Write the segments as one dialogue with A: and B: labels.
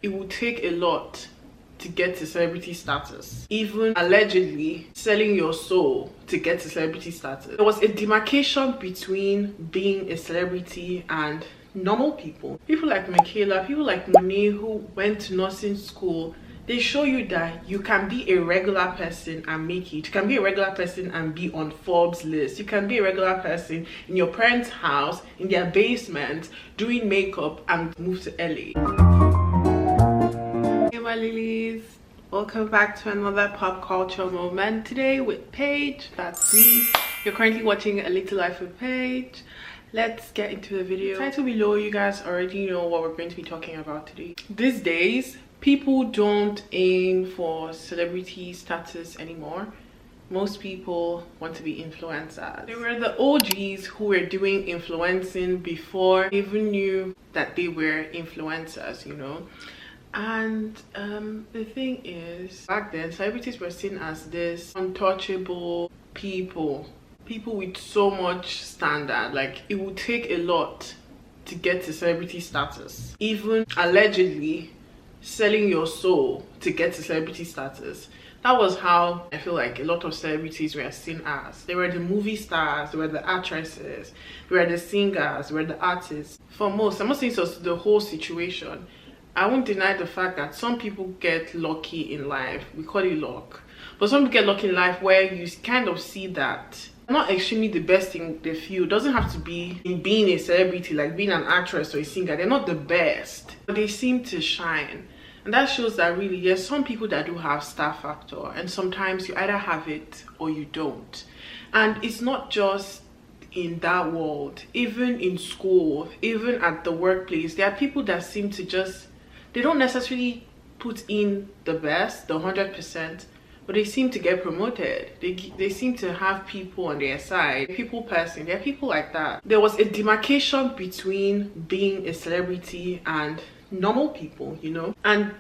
A: It would take a lot to get to celebrity status, even allegedly selling your soul to get to celebrity status. There was a demarcation between being a celebrity and normal people. People like Michaela, people like Monet who went to nursing school, they show you that you can be a regular person and make it. You can be a regular person and be on Forbes list. You can be a regular person in your parents' house, in their basement, doing makeup and move to LA. Hey my lilies, welcome back to another pop culture moment. Today with Paige, that's me. You're currently watching A Little Life with Paige. Let's get into the video. Title below, you guys already know what we're going to be talking about today. These days, people don't aim for celebrity status anymore. Most people want to be influencers. They were the OGs who were doing influencing before they even knew that they were influencers, you know. And the thing is, back then celebrities were seen as this untouchable people with so much standard. Like, it would take a lot to get to celebrity status, even allegedly selling your soul to get to celebrity status. That was how I feel like a lot of celebrities were seen as. They were the movie stars, they were the actresses, they were the singers, they were the artists. For most, I'm not saying it's the whole situation. I won't deny the fact that some people get lucky in life. We call it luck. But some people get lucky in life where you kind of see that not extremely the best in the field. It doesn't have to be in being a celebrity, like being an actress or a singer. They're not the best, but they seem to shine. And that shows that really, there's some people that do have star factor, and sometimes you either have it or you don't. And it's not just in that world, even in school, even at the workplace, there are people that seem to just, they don't necessarily put in the best, the 100%, but they seem to get promoted. They seem to have people on their side. People person, there are people like that. There was a demarcation between being a celebrity and normal people, you know, and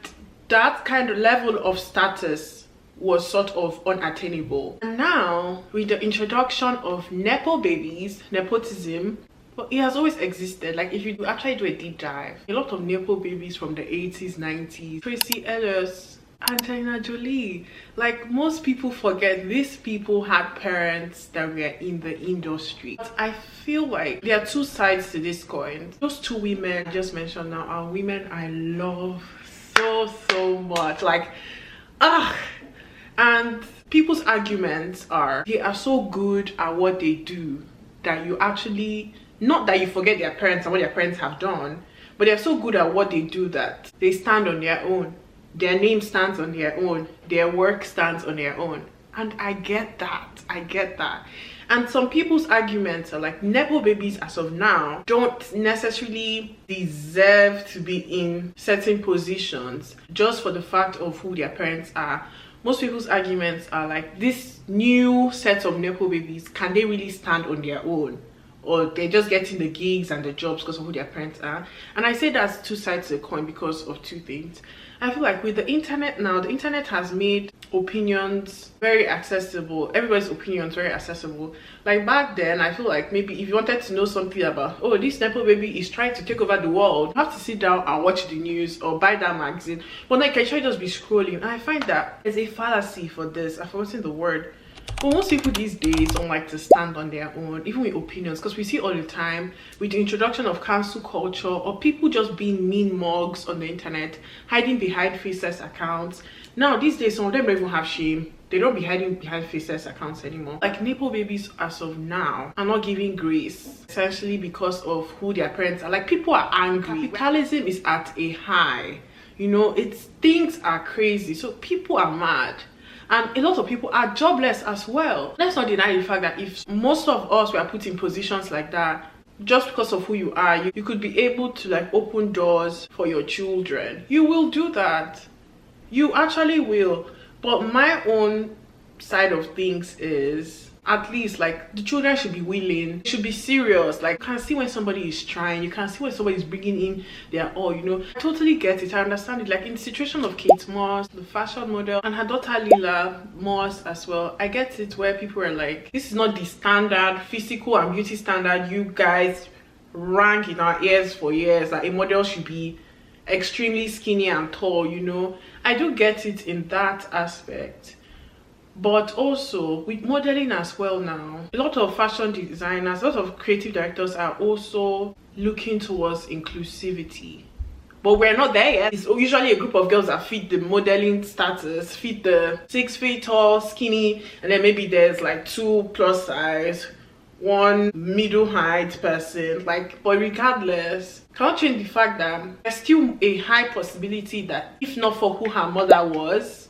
A: that kind of level of status was sort of unattainable. And now, with the introduction of Nepo babies, nepotism, but it has always existed. Like, if you actually do a deep dive, a lot of Nepo babies from the 80s, 90s, Tracy Ellis, Angelina Jolie, like, most people forget these people had parents that were in the industry. But I feel like there are two sides to this coin. Those two women I just mentioned now are women I love so much. Like, and people's arguments are they are so good at what they do that you actually, not that you forget their parents and what their parents have done, but they're so good at what they do that they stand on their own. Their name stands on their own, their work stands on their own. And I get that, And some people's arguments are like, Nepo babies as of now don't necessarily deserve to be in certain positions just for the fact of who their parents are. Most people's arguments are like, this new set of Nepo babies, can they really stand on their own? Or they're just getting the gigs and the jobs because of who their parents are. And I say that's two sides to the coin because of two things. I feel like with the internet now, the internet has made opinions very accessible. Everybody's opinions very accessible. Like, back then, I feel like maybe if you wanted to know something about, oh, this Nepo baby is trying to take over the world, you have to sit down and watch the news or buy that magazine. But like, you can just be scrolling. And I find that there's a fallacy for this. I've forgotten the word. But most people these days don't like to stand on their own, even with opinions, because we see all the time with the introduction of cancel culture or people just being mean mugs on the internet, hiding behind faceless accounts. Now, these days, some of them don't even have shame. They don't be hiding behind faceless accounts anymore. Like, Nepo babies as of now are not giving grace, essentially because of who their parents are. Like, people are angry. Capitalism is at a high. You know, things are crazy. So people are mad. And a lot of people are jobless as well. Let's not deny the fact that if most of us were put in positions like that, just because of who you are, you could be able to like open doors for your children. You will do that. You actually will. But my own side of things is, at least, like, the children should be willing, should be serious. Like, you can see when somebody is trying, you can see when somebody is bringing in their all, you know. I totally get it, I understand it. Like, in the situation of Kate Moss, the fashion model, and her daughter Lila Moss as well, I get it where people are like, this is not the standard physical and beauty standard you guys rank in our ears for years, that a model should be extremely skinny and tall, you know. I do get it in that aspect. But also with modeling as well now, a lot of fashion designers, a lot of creative directors are also looking towards inclusivity. But we're not there yet. It's usually a group of girls that fit the modeling status, fit the 6 feet tall, skinny, and then maybe there's like 2 plus size, 1 middle height person. Like, but regardless, can't change the fact that there's still a high possibility that if not for who her mother was,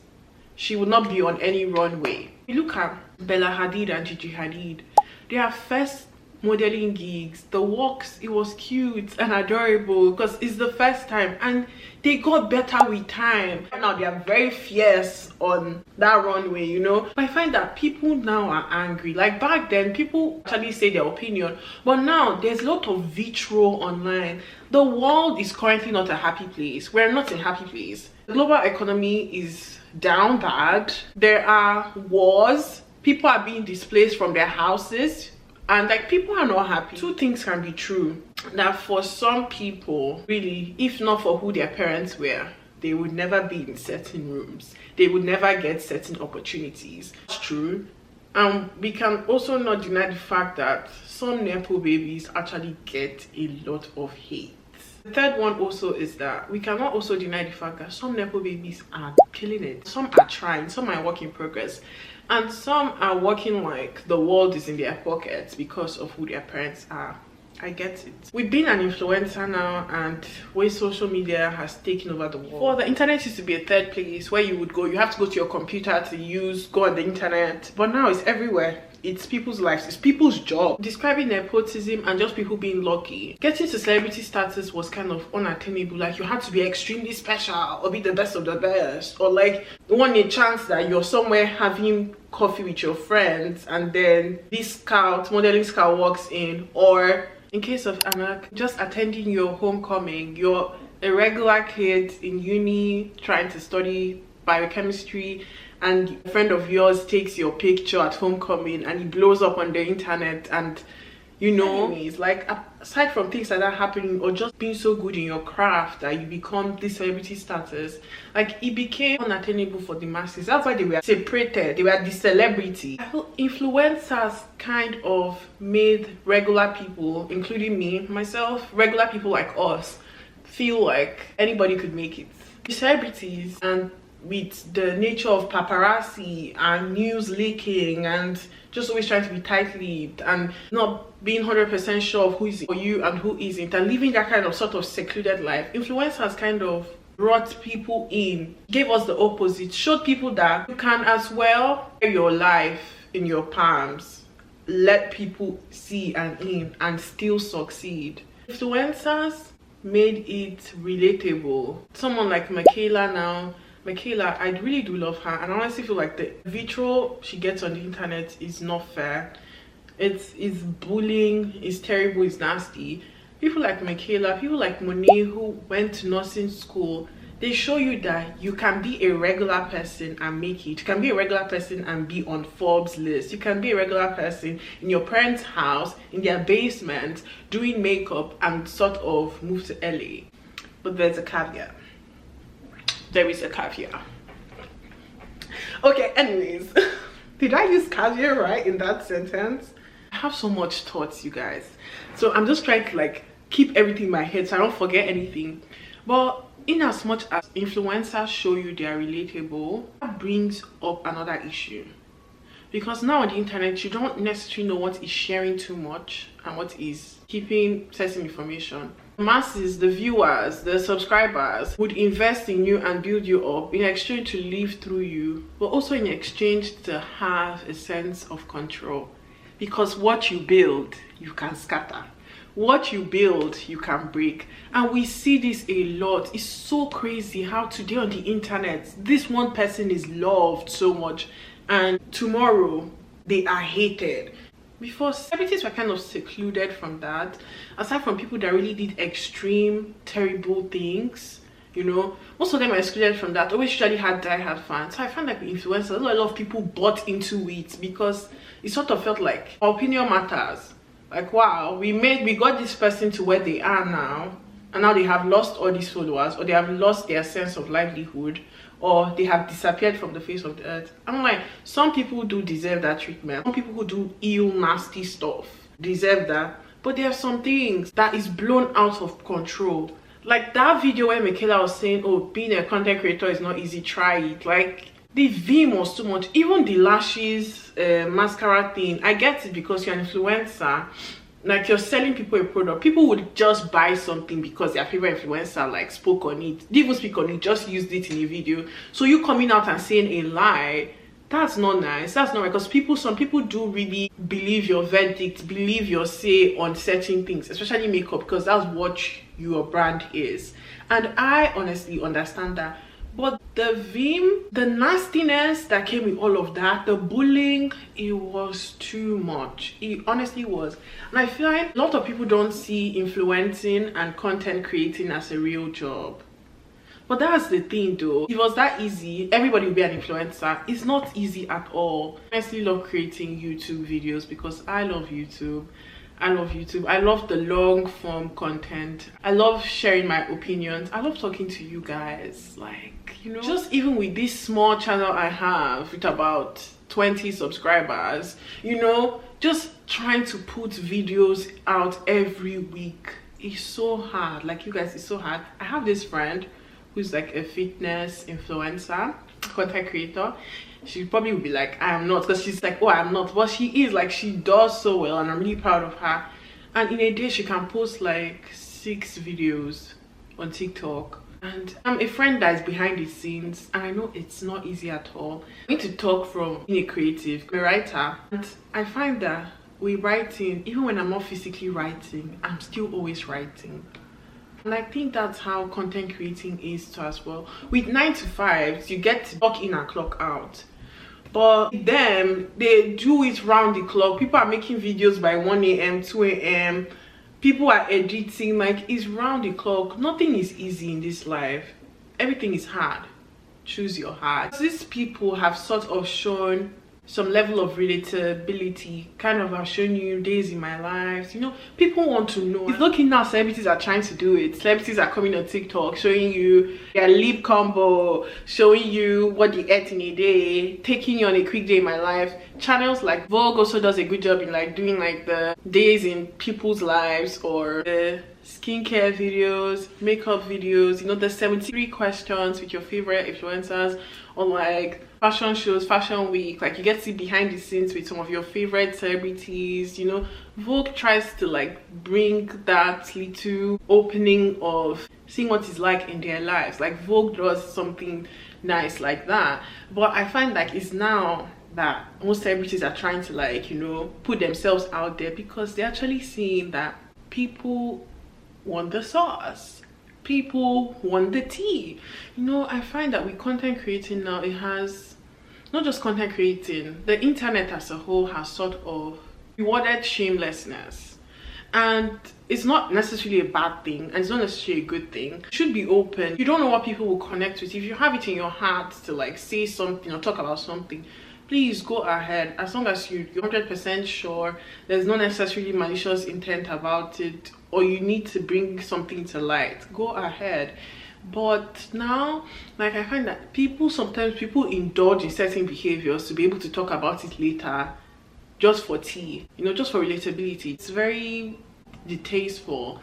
A: she would not be on any runway. You look at Bella Hadid and Gigi Hadid, their first modeling gigs, the walks, it was cute and adorable because it's the first time, and they got better with time. Now they are very fierce on that runway, you know. I find that people now are angry. Like back then, people actually say their opinion, but now there's a lot of vitriol online. The world is currently not a happy place. We're not in a happy place. The global economy is down bad. There are wars. People are being displaced from their houses, and like people are not happy. Two things can be true: that for some people, really, if not for who their parents were, they would never be in certain rooms, they would never get certain opportunities. It's true. And we can also not deny the fact that some Nepo babies actually get a lot of hate. The third one also is that we cannot also deny the fact that some Nepo babies are killing it. Some are trying, some are work in progress, and some are working like the world is in their pockets because of who their parents are. I get it. We've been an influencer now, and where social media has taken over the world. Before, the internet used to be a third place where you would go. You have to go to your computer to go on the internet, but now it's everywhere. It's people's lives, it's people's job. Describing nepotism and just people being lucky. Getting to celebrity status was kind of unattainable. Like you had to be extremely special or be the best of the best, or like want a chance that you're somewhere having coffee with your friends and then this modeling scout walks in, or in case of Anak, just attending your homecoming. You're a regular kid in uni trying to study biochemistry, and a friend of yours takes your picture at homecoming and it blows up on the internet, and you know, anyways, like aside from things like that happening, or just being so good in your craft that you become this celebrity status, like it became unattainable for the masses. That's why they were separated, they were the celebrity. I feel influencers kind of made regular people, including me, myself, regular people like us, feel like anybody could make it. The celebrities, and with the nature of paparazzi and news leaking and just always trying to be tight-lipped and not being 100% sure of who is for you and who isn't, and living that kind of sort of secluded life, influencers kind of brought people in, gave us the opposite, showed people that you can as well wear your life in your palms, let people see and in, and still succeed. Influencers made it relatable. Someone like Michaela now, I really do love her, and I honestly feel like the vitriol she gets on the internet is not fair. It's bullying, it's terrible, it's nasty. People like Michaela, people like Monet who went to nursing school, they show you that you can be a regular person and make it. You can be a regular person and be on Forbes list. You can be a regular person in your parents' house, in their basement, doing makeup and sort of move to LA. But there's a caveat. There is a caveat. Okay, anyways, did I use caveat right in that sentence? I have so much thoughts, you guys, so I'm just trying to like keep everything in my head so I don't forget anything. But in as much as influencers show you they are relatable, that brings up another issue, because now on the internet you don't necessarily know what is sharing too much and what is keeping certain information. The masses, the viewers, the subscribers would invest in you and build you up in exchange to live through you, but also in exchange to have a sense of control, because what you build you can scatter, what you build you can break. And we see this a lot. It's so crazy how today on the internet this one person is loved so much and tomorrow they are hated. Before, celebrities were kind of secluded from that, aside from people that really did extreme terrible things, you know. Most of them are excluded from that. Always usually had die-hard fans. So I find like with influencers, a lot of people bought into it because it sort of felt like our opinion matters. Like, wow, we got this person to where they are now, and now they have lost all these followers, or they have lost their sense of livelihood, or they have disappeared from the face of the earth. I'm like, some people do deserve that treatment. Some people who do ill, nasty stuff deserve that. But there are some things that is blown out of control. Like that video where Michaela was saying, oh, being a content creator is not easy, try it. Like, the vim was too much. Even the lashes, mascara thing, I get it because you're an influencer. Like, you're selling people a product. People would just buy something because their favorite influencer like spoke on it. They even speak on it, just used it in a video. So you coming out and saying a lie, that's not nice. That's not right. Because some people do really believe your verdict, believe your say on certain things, especially makeup, because that's what your brand is. And I honestly understand that. But the vim, the nastiness that came with all of that, the bullying, it was too much. It honestly was. And I feel like a lot of people don't see influencing and content creating as a real job. But that's the thing though. If it was that easy, everybody would be an influencer. It's not easy at all. I honestly love creating YouTube videos because I love YouTube. I love YouTube. I love the long form content. I love sharing my opinions. I love talking to you guys. Like, you know, just even with this small channel I have with about 20 subscribers, you know, just trying to put videos out every week is so hard. Like, you guys, it's so hard. I have this friend who's like a fitness influencer, content creator. She probably would be like, I am not, because she's like, oh, I'm not, but she is. Like, she does so well and I'm really proud of her. And in a day she can post like 6 videos on TikTok. And I'm a friend that is behind the scenes, and I know it's not easy at all. I need to talk from being a creative, a writer, and I find that with writing, even when I'm not physically writing, I'm still always writing. And I think that's how content creating is too as well. With 9 to 5s, you get to clock in and clock out. But them, they do it round the clock. People are making videos by 1 a.m, 2 a.m. People are editing, like, it's round the clock. Nothing is easy in this life. Everything is hard. Choose your hard. These people have sort of shown some level of relatability, kind of have shown you days in my life. You know, people want to know. It's looking now, celebrities are trying to do it. Celebrities are coming on TikTok, showing you their lip combo, showing you what they ate in a day, taking you on a quick day in my life. Channels like Vogue also does a good job in like doing like the days in people's lives, or the skincare videos, makeup videos, you know, the 73 questions with your favorite influencers, or like fashion shows, fashion week. Like, you get to see behind the scenes with some of your favorite celebrities. You know, Vogue tries to like bring that little opening of seeing what it's like in their lives. Like, Vogue does something nice like that. But I find like it's now that most celebrities are trying to, like, you know, put themselves out there, because they're actually seeing that people want the sauce, people want the tea. You know, I find that with content creating now, it has not just content creating, the internet as a whole has sort of rewarded shamelessness. And it's not necessarily a bad thing, and it's not necessarily a good thing. It should be open. You don't know what people will connect with. If you have it in your heart to like say something or talk about something, please go ahead, as long as you're 100% sure there's no necessarily malicious intent about it, or you need to bring something to light. Go ahead. But now, like, I find that sometimes people indulge in certain behaviors to be able to talk about it later, just for tea, you know, just for relatability. It's very distasteful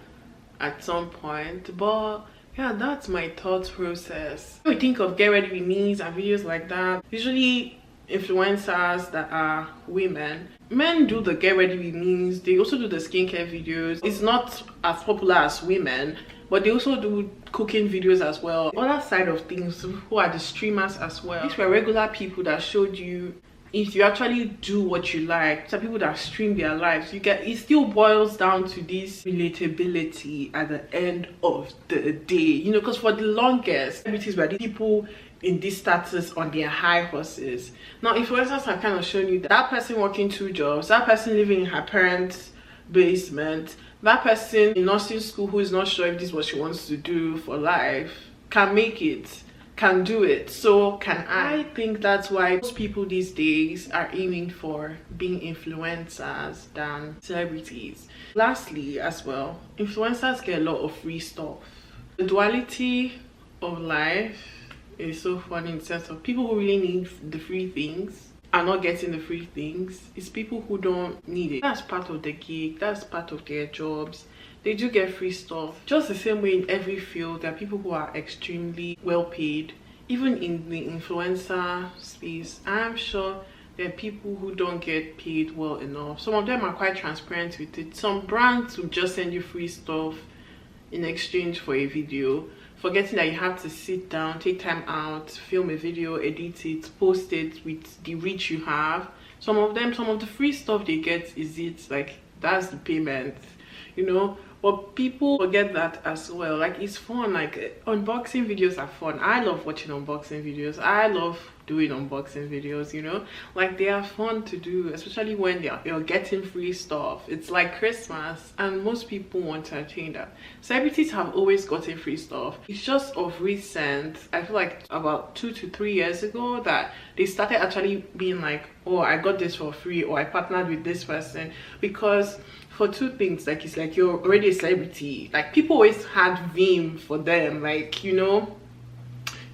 A: at some point. But yeah, that's my thought process. When we think of get ready with me's and videos like that, usually influencers that are women. Men do the get ready with me's, they also do the skincare videos. It's not as popular as women, but they also do cooking videos as well. The other side of things, who are the streamers as well. These were regular people that showed you, if you actually do what you like, some people that stream their lives, you get, it still boils down to this relatability at the end of the day. You know, because for the longest, celebrities were the people in this status on their high horses. Now, influencers have kind of shown you that person working 2 jobs, that person living in her parents' basement, that person in nursing school who is not sure if this is what she wants to do for life, can make it. can do it, so can I. Think that's why most people these days are aiming for being influencers than celebrities. Lastly, as well, influencers get a lot of free stuff. The duality of life is so funny in the sense of people who really need the free things are not getting the free things. It's people who don't need it. That's part of the gig, that's part of their jobs. They do get free stuff. Just the same way in every field, there are people who are extremely well paid. Even in the influencer space, I'm sure there are people who don't get paid well enough. Some of them are quite transparent with it. Some brands will just send you free stuff in exchange for a video, forgetting that you have to sit down, take time out, film a video, edit it, post it with the reach you have. Some of the free stuff they get is it like that's the payment, you know. But people forget that as well. Like, it's fun. Like, unboxing videos are fun. I love watching unboxing videos. I love doing unboxing videos, you know. Like, they are fun to do, especially when you're getting free stuff. It's like Christmas, and most people want to attain that. Celebrities have always gotten free stuff. It's just of recent, I feel like about 2 to 3 years ago, that they started actually being like, oh, I got this for free, or I partnered with this person. Because for two things, like, it's like you're already a celebrity. Like, people always had vim for them, like, you know,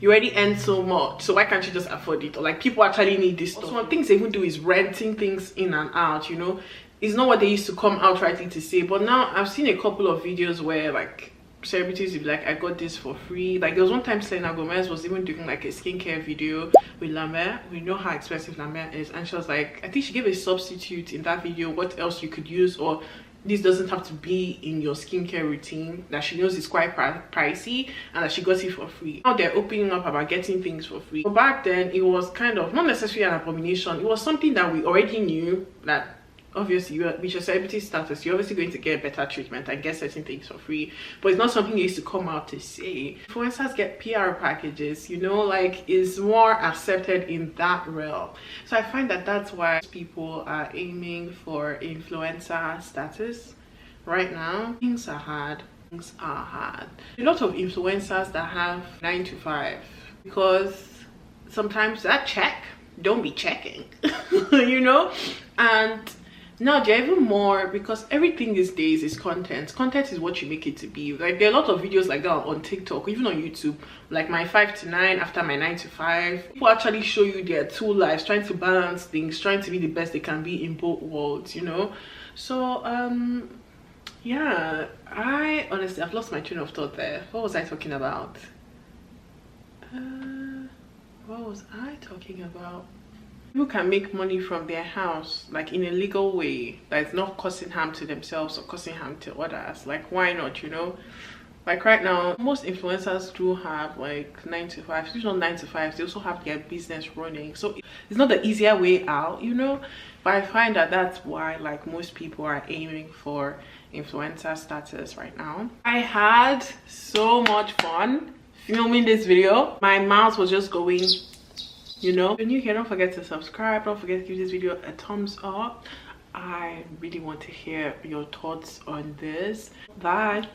A: you already earn so much, so why can't you just afford it? Or like, people actually need this stuff. Some things they even do is renting things in and out, you know. It's not what they used to come outrightly to say, but now I've seen a couple of videos where like celebrities will be like, I got this for free. Like, there was one time Selena Gomez was even doing like a skincare video with La Mer. We know how expensive La Mer is, and she was like, I think she gave a substitute in that video what else you could use, or this doesn't have to be in your skincare routine, that she knows is quite pricey, and that she got it for free. Now they're opening up about getting things for free. But back then it was kind of not necessarily an abomination. It was something that we already knew, that obviously with your celebrity status you're obviously going to get better treatment and get certain things for free, but it's not something you used to come out to say. Influencers get PR packages, you know, like, is more accepted in that realm. So I find that that's why people are aiming for influencer status right now. Things are hard. A lot of influencers that have 9 to 5, because sometimes that check don't be checking you know. And now they're even more, because everything these days is content. Content is what you make it to be. Like, there are a lot of videos like that on TikTok, even on YouTube, like my 5 to 9 after my 9 to 5. People actually show you their two lives, trying to balance things, trying to be the best they can be in both worlds, you know. So yeah, I honestly, I've lost my train of thought there. What was I talking about? What was I talking about? People can make money from their house, like in a legal way, that is not causing harm to themselves or causing harm to others. Like, why not, you know? Like, right now most influencers do have like 9 to 5. It's not 9 to 5, they also have their business running, so it's not the easier way out, you know. But I find that that's why like most people are aiming for influencer status right now. I had so much fun filming this video. My mouth was just going, you know. If you're new here, don't forget to subscribe, don't forget to give this video a thumbs up. I really want to hear your thoughts on this. Bye.